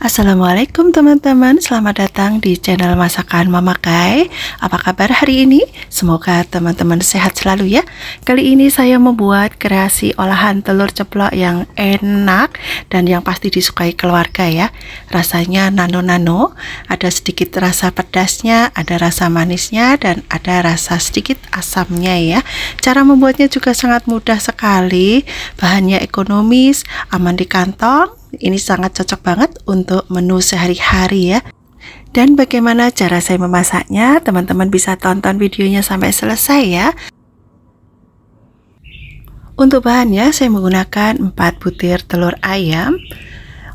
Assalamualaikum teman-teman, selamat datang di channel Masakan Mama Kai. Apa kabar hari ini? Semoga teman-teman sehat selalu ya. Kali ini saya membuat kreasi olahan telur ceplok yang enak dan yang pasti disukai keluarga ya. Rasanya nano-nano, ada sedikit rasa pedasnya, ada rasa manisnya, dan ada rasa sedikit asamnya ya. Cara membuatnya juga sangat mudah sekali, bahannya ekonomis, aman di kantong. Ini sangat cocok banget untuk menu sehari-hari ya. Dan bagaimana cara saya memasaknya, teman-teman bisa tonton videonya sampai selesai ya. Untuk bahannya saya menggunakan 4 butir telur ayam.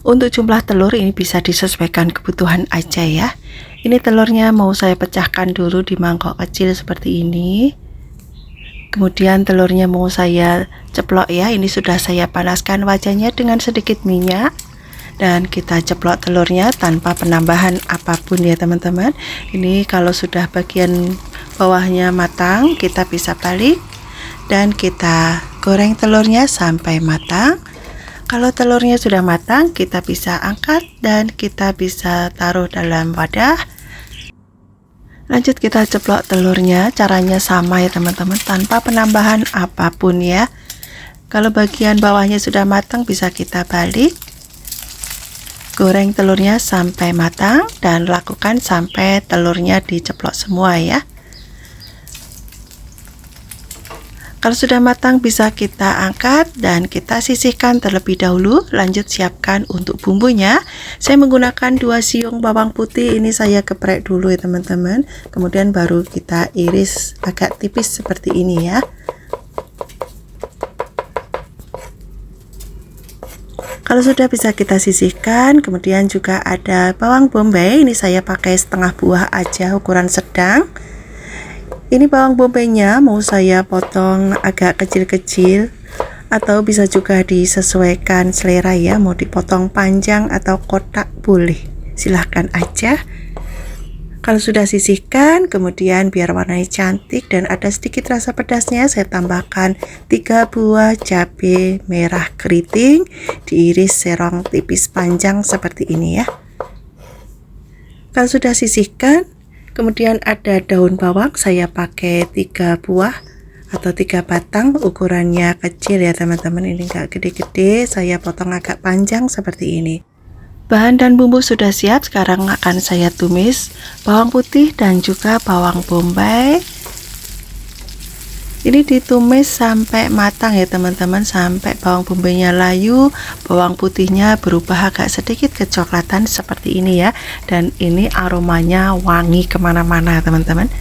Untuk jumlah telur ini bisa disesuaikan kebutuhan aja ya. Ini telurnya mau saya pecahkan dulu di mangkok kecil seperti ini. Kemudian telurnya mau saya ceplok ya. Ini sudah saya panaskan wajannya dengan sedikit minyak. Dan kita ceplok telurnya tanpa penambahan apapun ya teman-teman. Ini kalau sudah bagian bawahnya matang, kita bisa balik. Dan kita goreng telurnya sampai matang. Kalau telurnya sudah matang, kita bisa angkat dan kita bisa taruh dalam wadah. Lanjut kita ceplok telurnya, caranya sama ya teman-teman, tanpa penambahan apapun ya. Kalau bagian bawahnya sudah matang bisa kita balik. Goreng telurnya sampai matang dan lakukan sampai telurnya diceplok semua ya. Kalau sudah matang bisa kita angkat dan kita sisihkan terlebih dahulu. Lanjut siapkan untuk bumbunya. Saya menggunakan 2 siung bawang putih, ini saya geprek dulu ya teman-teman. Kemudian baru kita iris agak tipis seperti ini ya. Kalau sudah bisa kita sisihkan. Kemudian juga ada bawang bombay, ini saya pakai setengah buah aja, ukuran sedang. Ini bawang bombay-nya mau saya potong agak kecil-kecil atau bisa juga disesuaikan selera ya, mau dipotong panjang atau kotak boleh, silahkan aja. Kalau sudah sisihkan, kemudian biar warnanya cantik dan ada sedikit rasa pedasnya, saya tambahkan 3 buah cabai merah keriting diiris serong tipis panjang seperti ini ya. Kalau sudah sisihkan, kemudian ada daun bawang, saya pakai 3 buah atau 3 batang, ukurannya kecil ya teman-teman, ini enggak gede-gede, saya potong agak panjang seperti ini. Bahan dan bumbu sudah siap, sekarang akan saya tumis bawang putih dan juga bawang bombay. Ini ditumis sampai matang ya teman-teman, sampai bawang bombaynya layu, bawang putihnya berubah agak sedikit kecoklatan seperti ini ya. Dan ini aromanya wangi kemana-mana teman-teman.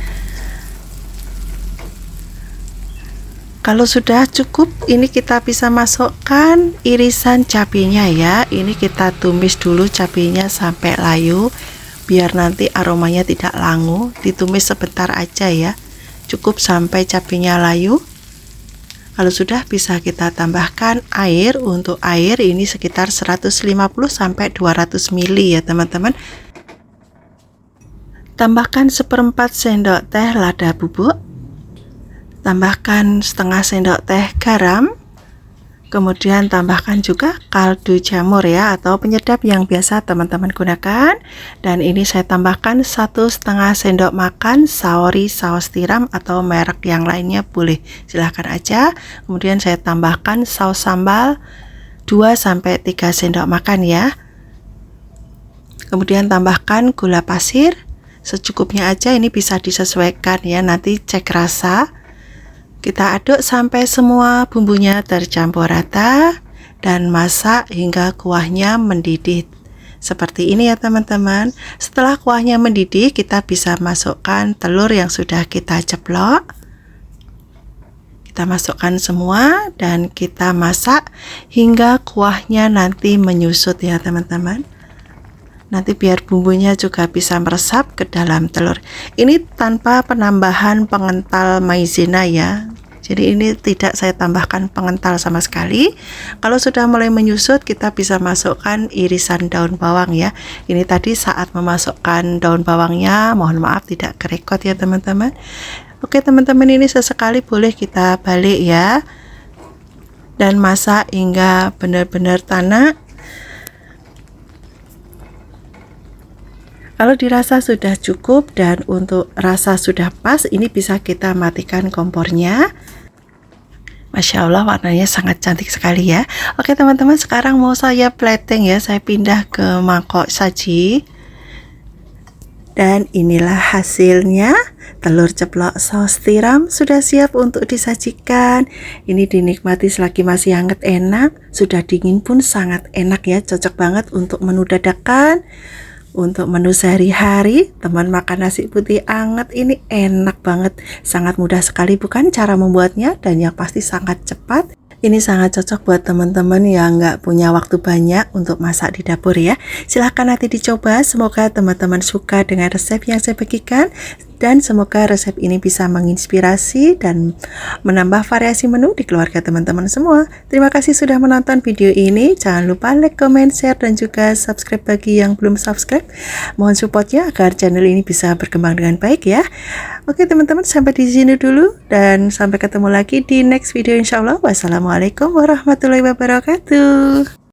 Kalau sudah cukup, ini kita bisa masukkan irisan cabenya ya. Ini kita tumis dulu cabenya sampai layu, biar nanti aromanya tidak langu. Ditumis sebentar aja ya, cukup sampai cabenya layu. Kalau sudah bisa kita tambahkan air. Untuk air ini sekitar 150 sampai 200 ml ya teman-teman. Tambahkan 1/4 sendok teh lada bubuk. Tambahkan setengah sendok teh garam. Kemudian tambahkan juga kaldu jamur ya, atau penyedap yang biasa teman-teman gunakan. Dan ini saya tambahkan 1,5 sendok makan saori saus tiram atau merek yang lainnya boleh, silahkan aja. Kemudian saya tambahkan saus sambal 2-3 sendok makan ya. Kemudian tambahkan gula pasir secukupnya aja, ini bisa disesuaikan ya, nanti cek rasa. Kita aduk sampai semua bumbunya tercampur rata dan masak hingga kuahnya mendidih seperti ini ya teman-teman. Setelah kuahnya mendidih, kita bisa masukkan telur yang sudah kita ceplok. Kita masukkan semua dan kita masak hingga kuahnya nanti menyusut ya teman-teman. Nanti biar bumbunya juga bisa meresap ke dalam telur. Ini tanpa penambahan pengental maizena ya. Jadi ini tidak saya tambahkan pengental sama sekali. Kalau sudah mulai menyusut, kita bisa masukkan irisan daun bawang ya. Ini tadi saat memasukkan daun bawangnya, mohon maaf tidak kerekot ya teman-teman. Oke teman-teman, ini sesekali boleh kita balik ya. Dan masak hingga benar-benar tanak. Kalau dirasa sudah cukup dan untuk rasa sudah pas, ini bisa kita matikan kompornya. Masya Allah, warnanya sangat cantik sekali ya. Oke teman-teman, sekarang mau saya plating ya. Saya pindah ke mangkok saji. Dan inilah hasilnya. Telur ceplok saus tiram sudah siap untuk disajikan. Ini dinikmati selagi masih hangat enak. Sudah dingin pun sangat enak ya. Cocok banget untuk menu dadakan. Untuk menu sehari-hari, teman makan nasi putih anget ini enak banget. Sangat mudah sekali bukan cara membuatnya, dan yang pasti sangat cepat. Ini sangat cocok buat teman-teman yang nggak punya waktu banyak untuk masak di dapur ya. Silahkan nanti dicoba, semoga teman-teman suka dengan resep yang saya bagikan. Dan semoga resep ini bisa menginspirasi dan menambah variasi menu di keluarga teman-teman semua. Terima kasih sudah menonton video ini. Jangan lupa like, comment, share, dan juga subscribe bagi yang belum subscribe. Mohon supportnya agar channel ini bisa berkembang dengan baik ya. Oke teman-teman, sampai di sini dulu. Dan sampai ketemu lagi di next video insya Allah. Wassalamualaikum warahmatullahi wabarakatuh.